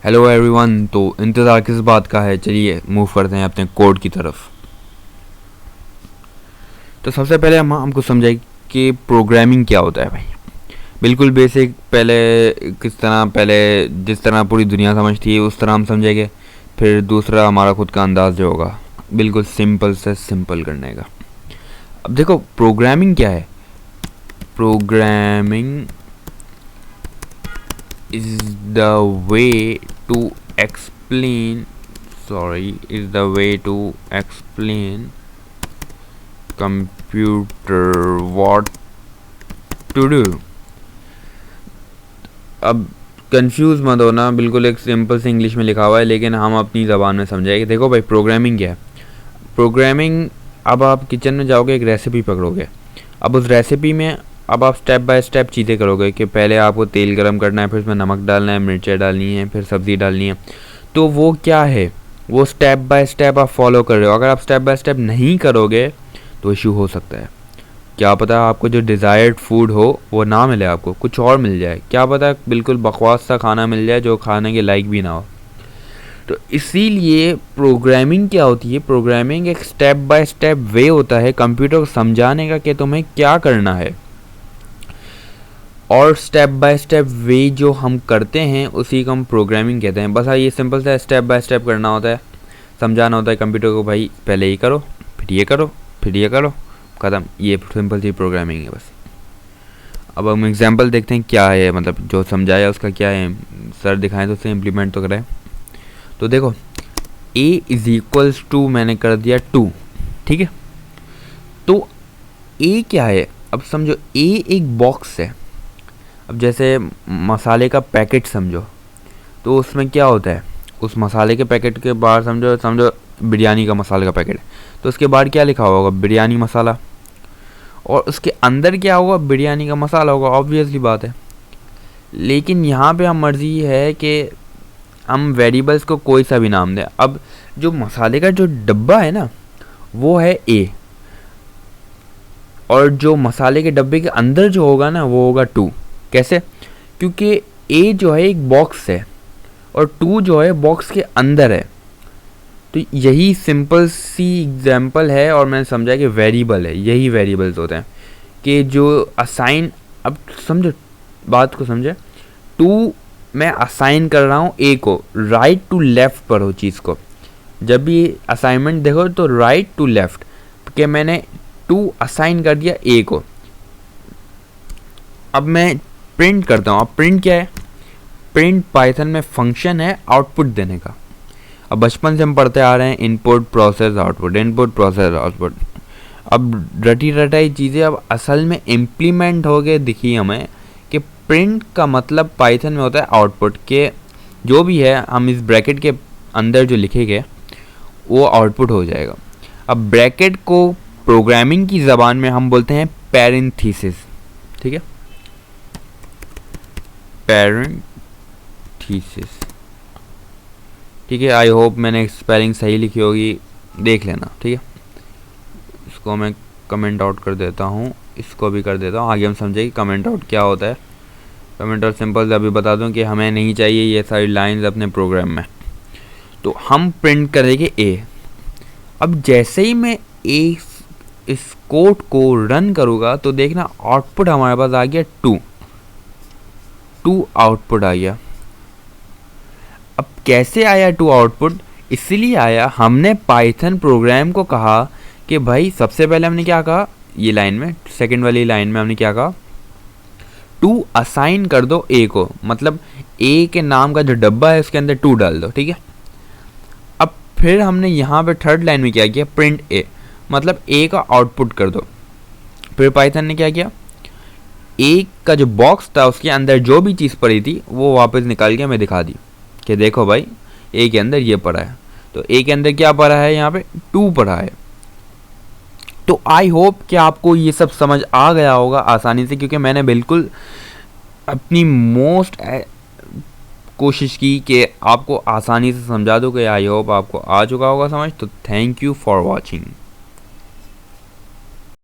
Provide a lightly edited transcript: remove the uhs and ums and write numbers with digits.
Hello everyone. तो इंतज़ार किस बात का है, चलिए मूव करते हैं अपने कोड की तरफ। तो सबसे पहले हमको समझाइए कि प्रोग्रामिंग क्या होता है भाई। बिल्कुल बेसिक, पहले जिस तरह पूरी दुनिया समझती है उस तरह हम समझेंगे। फिर दूसरा हमारा खुद का अंदाज जो होगा बिल्कुल सिंपल से सिंपल करने का। अब देखो प्रोग्रामिंग क्या है। Programming is the way to explain is the way to explain computer what to do। अब कंफ्यूज मत होना, बिल्कुल एक सिंपल से इंग्लिश में लिखा हुआ है लेकिन हम अपनी ज़बान में समझाएंगे। देखो भाई प्रोग्रामिंग क्या है। प्रोग्रामिंग, अब आप किचन में जाओगे, एक रेसिपी पकड़ोगे। अब उस रेसिपी में अब आप स्टेप बाय स्टेप चीज़ें करोगे कि पहले आपको तेल गरम करना है, फिर उसमें नमक डालना है, मिर्चें डालनी है, फिर सब्ज़ी डालनी है। तो वो क्या है, वो स्टेप बाय स्टेप आप फॉलो कर रहे हो। अगर आप स्टेप बाय स्टेप नहीं करोगे तो इशू हो सकता है। क्या पता आपको जो डिज़ायर्ड फूड हो वो ना मिले, आपको कुछ और मिल जाए। क्या पता बिल्कुल बकवास सा खाना मिल जाए जो खाने के लायक भी ना हो। तो इसीलिए प्रोग्रामिंग क्या होती है, प्रोग्रामिंग एक स्टेप बाय स्टेप वे होता है कंप्यूटर को समझाने का कि तुम्हें क्या करना है। और स्टेप बाय स्टेप वे जो हम करते हैं उसी को हम प्रोग्रामिंग कहते हैं। बस ये सिंपल सा स्टेप बाय स्टेप करना होता है, समझाना होता है कंप्यूटर को, भाई पहले ये करो, फिर ये करो, फिर ये करो, ख़त्म। ये सिंपल सी प्रोग्रामिंग है बस। अब हम एग्जांपल देखते हैं क्या है, मतलब जो समझाया उसका क्या है। सर दिखाएं तो उसे इम्प्लीमेंट तो करें। तो देखो a इज़ इक्वल्स टू मैंने कर दिया 2, ठीक है। तो a क्या है, अब समझो a एक बॉक्स है। अब जैसे मसाले का पैकेट समझो, तो उसमें क्या होता है, उस मसाले के पैकेट के बाहर समझो समझो बिरयानी का मसाले का पैकेट है, तो उसके बाहर क्या लिखा होगा, बिरयानी मसाला। और उसके अंदर क्या होगा, बिरयानी का मसाला होगा, ऑब्वियसली बात है। लेकिन यहाँ पे हम मर्जी है कि हम वेरिएबल्स को कोई सा भी नाम दें। अब जो मसाले का जो डब्बा है ना वो है ए, और जो मसाले के डब्बे के अंदर जो होगा ना वो होगा 2। कैसे, क्योंकि ए जो है एक बॉक्स है और 2 जो है बॉक्स के अंदर है। तो यही सिंपल सी एग्जांपल है और मैंने समझा कि वेरिएबल है, यही वेरिएबल्स होते हैं कि जो असाइन। अब समझो बात को, समझे 2 मैं असाइन कर रहा हूँ ए को, राइट टू लेफ़्ट पर हो चीज़ को। जब भी असाइनमेंट देखो तो राइट टू लेफ़्ट कि मैंने 2 असाइन कर दिया ए को। अब मैं प्रिंट करता हूँ। अब प्रिंट क्या है, प्रिंट पाइथन में फंक्शन है आउटपुट देने का। अब बचपन से हम पढ़ते आ रहे हैं input process output, input process output. अब रटी रटाई चीज़ें अब असल में इम्प्लीमेंट हो गए दिखी हमें कि प्रिंट का मतलब पाइथन में होता है आउटपुट के, जो भी है हम इस ब्रैकेट के अंदर जो लिखेंगे वो आउटपुट हो जाएगा। अब ब्रैकेट को प्रोग्रामिंग की ज़बान में हम बोलते हैं पैरेंथेसिस, ठीक है, पैरेंथेसिस, ठीक है। आई होप मैंने स्पेलिंग सही लिखी होगी, देख लेना, ठीक है। इसको मैं कमेंट आउट कर देता हूँ, इसको भी कर देता हूँ, आगे हम समझेंगे कमेंट आउट क्या होता है। कमेंट आउट सिंपल से अभी बता दूँ कि हमें नहीं चाहिए ये सारी लाइंस अपने प्रोग्राम में। तो हम प्रिंट करेंगे ए। अब जैसे ही मैं ए इस कोड को रन करूँगा तो देखना आउटपुट हमारे पास आ गया 2 आउटपुट आ गया। अब कैसे आया 2 आउटपुट, इसलिए आया हमने पाइथन प्रोग्राम को कहा कि भाई सबसे पहले हमने क्या कहा, ये लाइन में सेकंड वाली लाइन में हमने क्या कहा, 2 असाइन कर दो ए को, मतलब ए के नाम का जो डब्बा है उसके अंदर 2 डाल दो, ठीक है। अब फिर हमने यहाँ पे थर्ड लाइन में क्या किया, प्रिंट ए, मतलब ए का आउटपुट कर दो। फिर पाइथन ने क्या किया, ए का जो बॉक्स था उसके अंदर जो भी चीज़ पड़ी थी वो वापस निकाल के हमें दिखा दी कि देखो भाई ए के अंदर ये पड़ा है। तो ए के अंदर क्या पड़ा है, यहाँ पे 2 पड़ा है। तो आई होप कि आपको ये सब समझ आ गया होगा आसानी से, क्योंकि मैंने बिल्कुल अपनी मोस्ट कोशिश की कि आपको आसानी से समझा दूँ कि आई होप आपको आ चुका होगा समझ। तो थैंक यू फॉर वॉचिंग।